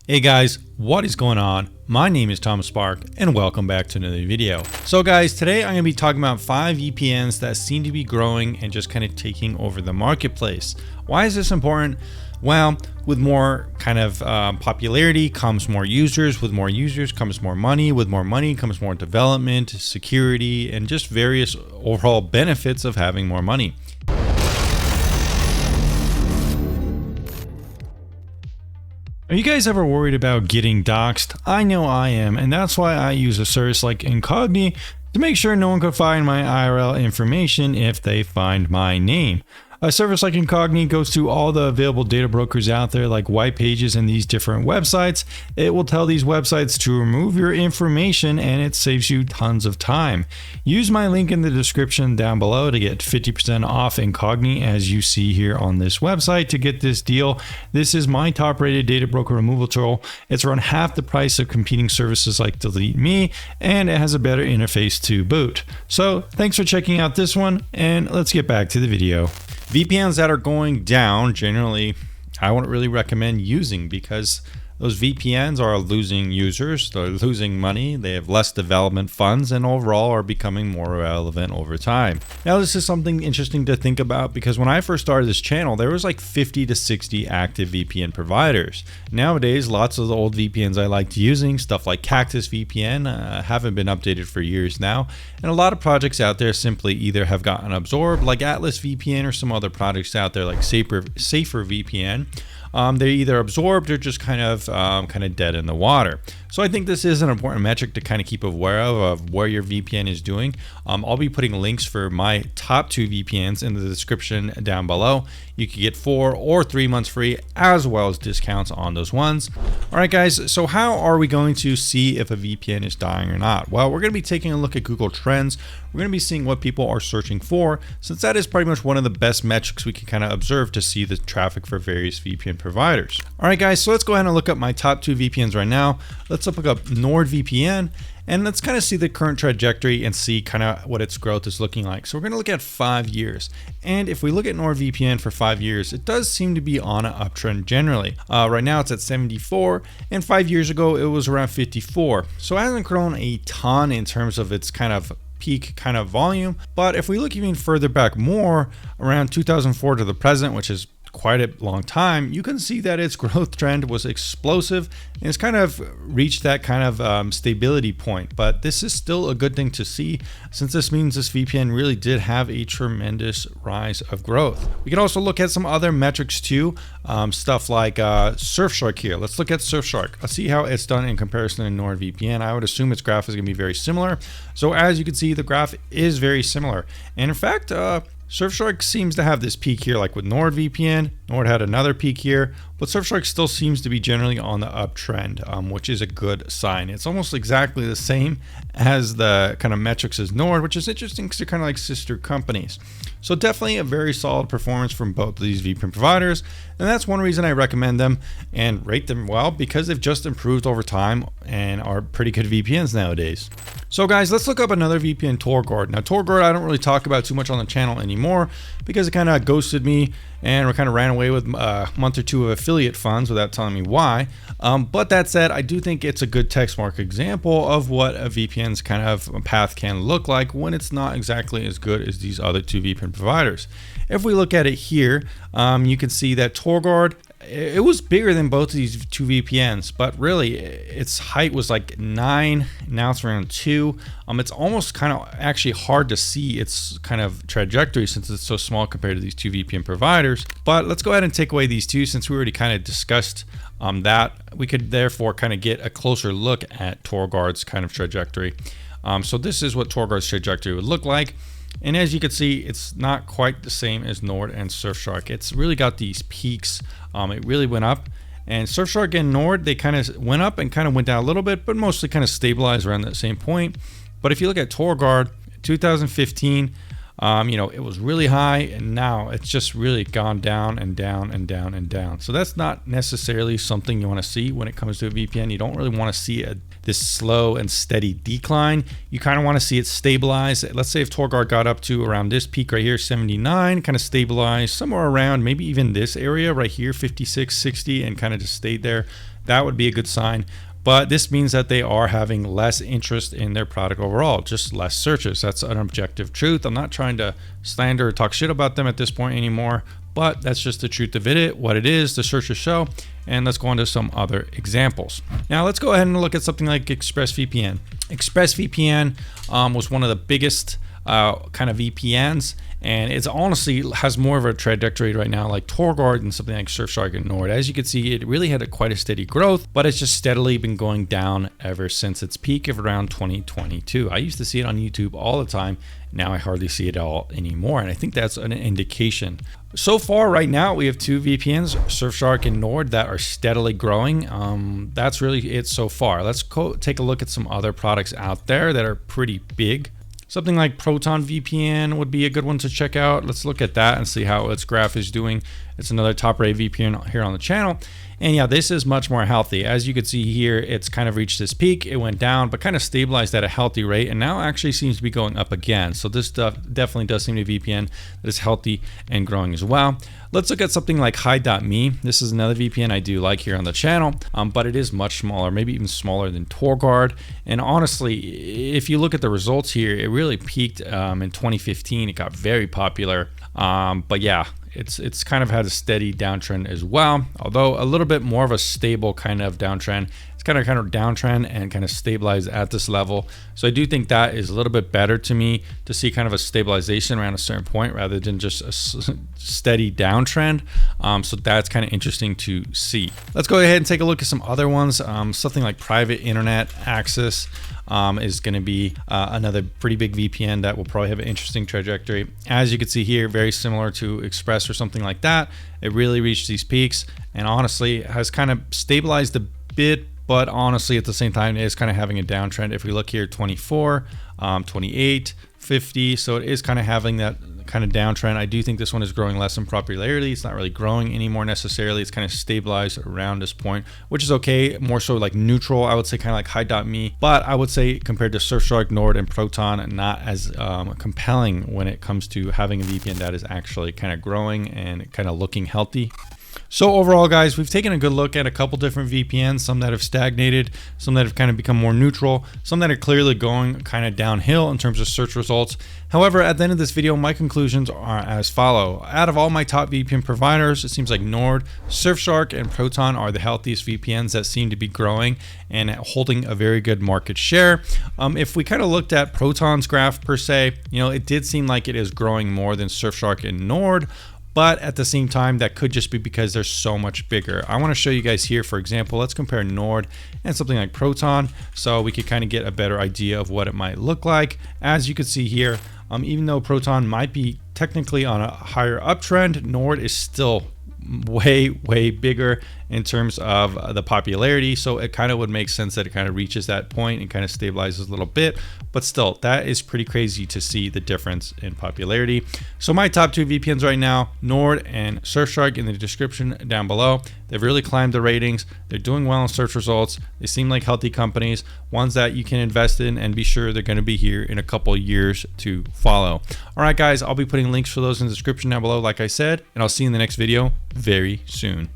Hey guys, what is going on? My name is Thomas Spark and welcome back to another video. So guys, today I'm going to be talking about 5 VPNs that seem to be growing and just kind of taking over the marketplace. Why is this important? Well, with more kind of popularity comes more users. With more users comes more money. With more money comes more development, security, and just various overall benefits of having more money. Are you guys ever worried about getting doxxed? I know I am, and that's why I use a service like Incogni to make sure no one could find my IRL information if they find my name. A service like Incogni goes through all the available data brokers out there like white pages and these different websites. It will tell these websites to remove your information and it saves you tons of time. Use my link in the description down below to get 50% off Incogni as you see here on this website to get this deal. This is my top rated data broker removal tool. It's around half the price of competing services like Delete Me and it has a better interface to boot. So thanks for checking out this one and let's get back to the video. VPNs that are going down, generally, I wouldn't really recommend using because those VPNs are losing users, they're losing money, they have less development funds, and overall are becoming more relevant over time. Now, this is something interesting to think about because when I first started this channel, there was like 50 to 60 active VPN providers. Nowadays, lots of the old VPNs I liked using, stuff like Cactus VPN, haven't been updated for years now, and a lot of projects out there simply either have gotten absorbed, like Atlas VPN or some other projects out there like Safer VPN. They're either absorbed or just kind of dead in the water. So I think this is an important metric to kind of keep aware of where your VPN is doing. I'll be putting links for my top 2 VPNs in the description down below. You can get 4 or 3 months free as well as discounts on those ones. All right, guys, so how are we going to see if a VPN is dying or not? Well, we're going to be taking a look at Google Trends. We're going to be seeing what people are searching for, since that is pretty much one of the best metrics we can kind of observe to see the traffic for various VPN providers. All right, guys, so let's go ahead and look up my top 2 VPNs right now. Let's look up NordVPN. And let's kind of see the current trajectory and see kind of what its growth is looking like. So we're going to look at 5 years. And if we look at NordVPN for 5 years, it does seem to be on an uptrend generally. Right now it's at 74 and 5 years ago it was around 54. So it hasn't grown a ton in terms of its kind of peak kind of volume. But if we look even further back more, around 2004 to the present, which is quite a long time, you can see that its growth trend was explosive and it's kind of reached that kind of stability point. But this is still a good thing to see, since this means this VPN really did have a tremendous rise of growth. We can also look at some other metrics too, stuff like Surfshark here. Let's look at Surfshark. Let's see how it's done in comparison to NordVPN. I would assume its graph is going to be very similar. So as you can see, the graph is very similar. And in fact, Surfshark seems to have this peak here like with NordVPN. Nord had another peak here, but Surfshark still seems to be generally on the uptrend, which is a good sign. It's almost exactly the same as the kind of metrics as Nord, which is interesting because they're kind of like sister companies. So definitely a very solid performance from both of these VPN providers. And that's one reason I recommend them and rate them well, because they've just improved over time and are pretty good VPNs nowadays. So guys, let's look up another VPN, Torguard. Now Torguard I don't really talk about too much on the channel anymore because it kind of ghosted me and kind of ran away with a month or 2 of affiliate funds without telling me why. But that said, I do think it's a good text mark example of what a VPN's kind of path can look like when it's not exactly as good as these other 2 VPN providers. If we look at it here, you can see that Torguard, it was bigger than both of these 2 VPNs, but really its height was like 9, now it's around 2. It's almost kind of actually hard to see its kind of trajectory since it's so small compared to these 2 VPN providers. But let's go ahead and take away these 2 since we already kind of discussed that. We could therefore kind of get a closer look at Torguard's kind of trajectory. So this is what Torguard's trajectory would look like. And as you can see, it's not quite the same as Nord and Surfshark. It's really got these peaks. It really went up. And Surfshark and Nord, they kind of went up and kind of went down a little bit, but mostly kind of stabilized around that same point. But if you look at Torguard, 2015, it was really high, and now it's just really gone down and down and down and down. So that's not necessarily something you want to see when it comes to a VPN. You don't really want to see this slow and steady decline. You kind of want to see it stabilize. Let's say if Torguard got up to around this peak right here, 79, kind of stabilize somewhere around maybe even this area right here, 56, 60, and kind of just stayed there. that would be a good sign. But this means that they are having less interest in their product overall, just less searches. That's an objective truth. I'm not trying to slander or talk shit about them at this point anymore, but that's just the truth of it, what it is, the searches show. And let's go on to some other examples. Now let's go ahead and look at something like ExpressVPN. ExpressVPN was one of the biggest kind of VPNs, and it's honestly has more of a trajectory right now like Torguard and something like Surfshark and Nord. As you can see, it really had quite a steady growth, but it's just steadily been going down ever since its peak of around 2022. I used to see it on YouTube all the time. Now I hardly see it all anymore, and I think that's an indication. So far right now we have two VPNs, Surfshark and Nord, that are steadily growing. That's really it so far. Let's go take a look at some other products out there that are pretty big. Something like Proton VPN would be a good one to check out. Let's look at that and see how its graph is doing. It's another top rate VPN here on the channel. And yeah, this is much more healthy. As you can see here, it's kind of reached this peak. It went down, but kind of stabilized at a healthy rate, and now actually seems to be going up again. So this stuff definitely does seem to be a VPN that is healthy and growing as well. Let's look at something like Hi.me. This is another VPN I do like here on the channel, but it is much smaller, maybe even smaller than Torguard. And honestly, if you look at the results here, it really peaked in 2015. It got very popular, but yeah, it's kind of had a steady downtrend as well, although a little bit more of a stable kind of downtrend. It's kind of downtrend and kind of stabilized at this level. So I do think that is a little bit better to me, to see kind of a stabilization around a certain point rather than just a steady downtrend. So that's kind of interesting to see. Let's go ahead and take a look at some other ones. Something like Private Internet Access is going to be another pretty big VPN that will probably have an interesting trajectory. As you can see here, very similar to Express or something like that. It really reached these peaks and honestly has kind of stabilized a bit, but honestly at the same time it is kind of having a downtrend. If we look here, 24, 28, 50, so it is kind of having that kind of downtrend. I do think this one is growing less in popularity. It's not really growing anymore necessarily. It's kind of stabilized around this point, which is okay. More so like neutral, I would say, kind of like Hi.me, but I would say compared to Surfshark, Nord, and Proton, not as compelling when it comes to having a VPN that is actually kind of growing and kind of looking healthy. So overall, guys, we've taken a good look at a couple different VPNs, some that have stagnated, some that have kind of become more neutral, some that are clearly going kind of downhill in terms of search results. However, at the end of this video, my conclusions are as follow. Out of all my top VPN providers, it seems like Nord, Surfshark, and Proton are the healthiest VPNs that seem to be growing and holding a very good market share. If we kind of looked at Proton's graph per se, you know, it did seem like it is growing more than Surfshark and Nord. But at the same time, that could just be because they're so much bigger. I want to show you guys here, for example, let's compare Nord and something like Proton so we could kind of get a better idea of what it might look like. As you can see here, even though Proton might be technically on a higher uptrend, Nord is still way bigger in terms of the popularity, so it kind of would make sense that it kind of reaches that point and kind of stabilizes a little bit, but still that is pretty crazy to see the difference in popularity. So my top two VPNs right now, Nord and Surfshark, in the description down below. They've really climbed the ratings, they're doing well in search results, they seem like healthy companies, ones that you can invest in and be sure they're going to be here in a couple years to follow. All right guys, I'll be putting links for those in the description down below like I said, and I'll see you in the next video very soon.